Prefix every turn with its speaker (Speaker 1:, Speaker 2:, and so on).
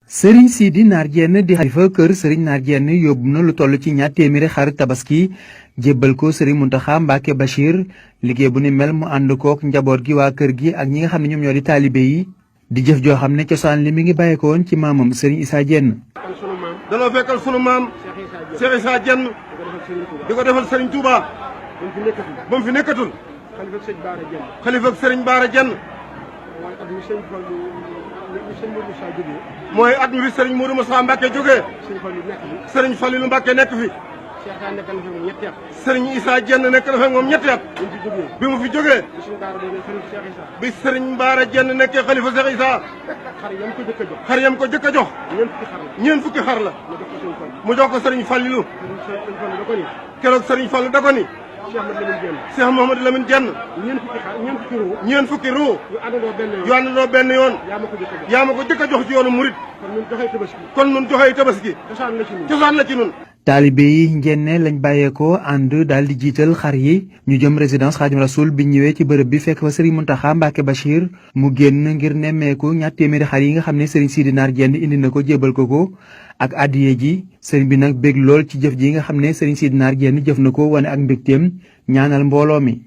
Speaker 1: Serigne Sidi Nar Diène di xalifa kër Serigne Nar Diène yóbbu na lu toll ci ñaar téeméeri xar tabaski jébbal ko Serigne Mountakha Mbacké Bachir liggéey bu ni mel mu ànd kook njaboot gi waa kër gi ak ñi nga xam ne ñoom ñoo di taalibe yi di jëf joo xam ne cosaan li mi ngi bàyyeekoon ci maamam Serigne Issa Diène.
Speaker 2: danoo fekkal sunu maam Cheikh Issa Diène di ko defal Serigne Touba ba mu fi nekkatul xalifa ak Serigne Bara Diène mooy at mi fi Serigne Modou Moussa Mbacké jógee Serigne Fallilou Mbacké nekk fi Serigne Issa Diène nekk na fa moom ñetti at bi mu fi jógee bi Serigne Bara Diène nekkee xalifa Cheikh Issa xar yam ko jëkk a jox ñeent fukki xar la mu jox ko Serigne Fallilou keroog Serigne Fallou da ko ni Cheikh Mouhamadou Lamine Diène ñeent fukki ruu yu àndandoo benn yoon yaa ma ko jëkk a jox ci yoonu murit kon nun joxee tabaski cosaan la ci nun
Speaker 1: taalibe yi njenne lañ bàyyeekoo ànd daal di jiital xar yi ñu jëm résidence Khadim Rasoul bi ñëwee ci bërëb bi fekk fa Serigne Mountakha Mbacké Bachir mu génn ngir nemmeeku ñaar téeméeri xar yi nga xam ne Serigne Sidi Nar Diène indi na ko jébal ko ak addiye ji Serigne bi nag bég lool ci jëf ji nga xam ne Serigne Sidi Nar Diène jëf na ko wane ak mbégteem ñaanal mbooloo mi.